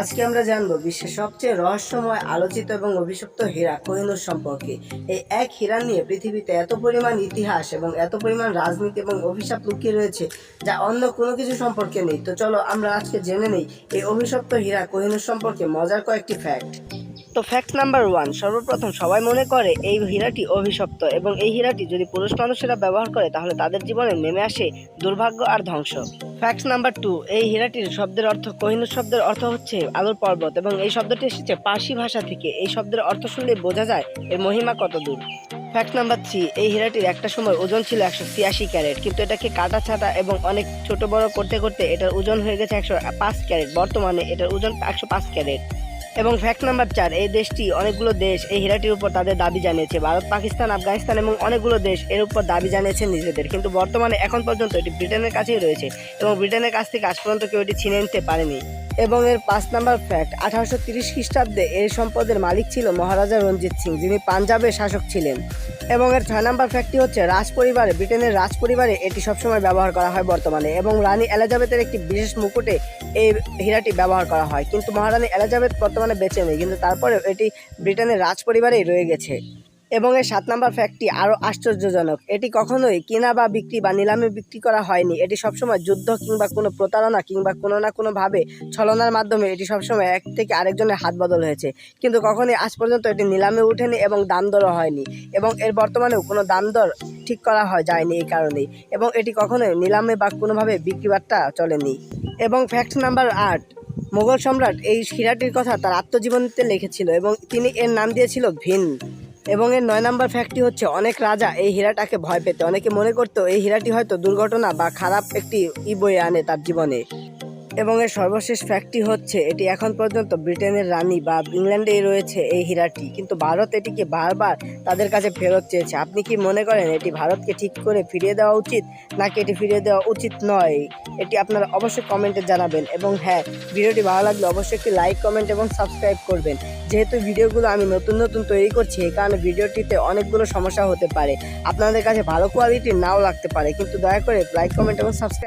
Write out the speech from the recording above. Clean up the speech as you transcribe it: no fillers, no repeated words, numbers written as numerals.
আজকে আমরা জানবো বিশ্বের সবচেয়ে রহস্যময় আলোচিত এবং অভিশপ্ত হীরা কোহিনূর সম্পর্কে। এই এক হীরা নিয়ে পৃথিবীতে এত পরিমাণ ইতিহাস এবং এত পরিমাণ রাজনীতি এবং অভিশাপ লুকিয়ে রয়েছে যা অন্য কোনো কিছু সম্পর্কে নেই। তো চলো আমরা আজকে জেনে নেই এই অভিশপ্ত হীরা কোহিনূর সম্পর্কে মজার কয়েকটি ফ্যাক্ট। তো ফ্যাক্ট নাম্বার 1, সর্বপ্রথম সবাই মনে করে এই হীরাটি অভিশপ্ত এবং এই হীরাটি যদি পুরুষ মানুষেরা ব্যবহার করে তাহলে তাদের জীবনে নেমে আসে দুর্ভাগ্য আর ধ্বংস। ফ্যাক্ট নাম্বার 2, এই হীরাটির শব্দের অর্থ কোহিনূর শব্দের অর্থ হচ্ছে আলোর পর্বত এবং এই শব্দটি এসেছে পার্সি ভাষা থেকে। এই শব্দের অর্থ শুনলে বোঝা যায় এর মহিমা কত দূর। ফ্যাক্ট নাম্বার 3, এই হীরাটির একটা সময় ওজন ছিল 186 ক্যারেট, কিন্তু এটাকে কাটা ছাটা এবং অনেক ছোট বড় করতে করতে এটার ওজন হয়ে গেছে 105 ক্যারেট। বর্তমানে এটার ওজন 105 ক্যারেট। এবং ফ্যাক্ট নাম্বার 4, এই দেশটি অনেকগুলো দেশ এই হীরাটির উপর তাদের দাবি জানিয়েছে। ভারত, পাকিস্তান, আফগানিস্তান এবং অনেকগুলো দেশ এর উপর দাবি জানিয়েছে নিজেদের, কিন্তু বর্তমানে এখন পর্যন্ত এটি ব্রিটেনের কাছেই রয়েছে এবং ব্রিটেনের কাছ থেকে আজ পর্যন্ত কেউ এটি ছিনিয়ে নিতে পারেনি। এবং এর 5 নাম্বার ফ্যাক্ট, 1830 খ্রিস্টাব্দে এই সম্পদের মালিক ছিল মহারাজা রঞ্জিত সিং, যিনি পাঞ্জাবের শাসক ছিলেন। এবং এর 6 নাম্বার ফ্যাক্টটি হচ্ছে রাজপরিবারে, ব্রিটেনের রাজপরিবারে এটি সবসময় ব্যবহার করা হয় বর্তমানে, এবং রানী এলিজাবেথের একটি বিশেষ মুকুটে এই হীরাটি ব্যবহার করা হয়। কিন্তু মহারানী এলিজাবেথ বর্তমানে বেঁচে নেই, কিন্তু তারপরেও এটি ব্রিটেনের রাজপরিবারেই রয়ে গেছে। এবং এর 7 নাম্বার ফ্যাক্টটি আরও আশ্চর্যজনক, এটি কখনোই কেনা বা বিক্রি বা নিলামে বিক্রি করা হয়নি। এটি সবসময় যুদ্ধ কিংবা কোনো প্রতারণা কিংবা কোনো না কোনোভাবে ছলনার মাধ্যমে এটি সবসময় এক থেকে আরেকজনের হাত বদল হয়েছে, কিন্তু কখনোই আজ পর্যন্ত এটি নিলামে উঠেনি এবং দাম দরও হয়নি। এবং এর বর্তমানেও কোনো দাম দর ঠিক করা যায়নি এই কারণেই, এবং এটি কখনোই নিলামে বা কোনোভাবে বিক্রি বাট্টা চলেনি। এবং ফ্যাক্ট নাম্বার 8, মোগল সম্রাট এই হীরাটির কথা তার আত্মজীবনীতে লিখেছিল এবং তিনি এর নাম দিয়েছিল ভিন। এবং এর 9 নাম্বার ফ্যাক্টটি হচ্ছে অনেক রাজা এই হীরাটাকে ভয় পেত। অনেকে মনে করতো এই হীরাটি হয়তো দুর্ঘটনা বা খারাপ একটি বয়ে আনে তার জীবনে। এবং এর সর্বশেষ ফ্যাক্টটি হচ্ছে এটি এখন পর্যন্ত ব্রিটেনের রানী বা ইংল্যান্ডেই রয়েছে এই হীরাটি, কিন্তু ভারত এটিকে বারবার তাদের কাছে ফেরত চেয়েছে। আপনি কি মনে করেন এটি ভারতকে ঠিক করে ফিরিয়ে দেওয়া উচিত নাকি এটি ফিরিয়ে দেওয়া উচিত নয়? এটি আপনারা অবশ্যই কমেন্টে জানাবেন। এবং হ্যাঁ, ভিডিওটি ভালো লাগলে অবশ্যই একটি লাইক, কমেন্ট এবং সাবস্ক্রাইব করবেন। যেহেতু ভিডিওগুলো আমি নতুন নতুন তৈরি করছি, এই কারণে ভিডিওটিতে অনেকগুলো সমস্যা হতে পারে, আপনাদের কাছে ভালো কোয়ালিটির নাও লাগতে পারে, কিন্তু দয়া করে লাইক, কমেন্ট এবং সাবস্ক্রাইব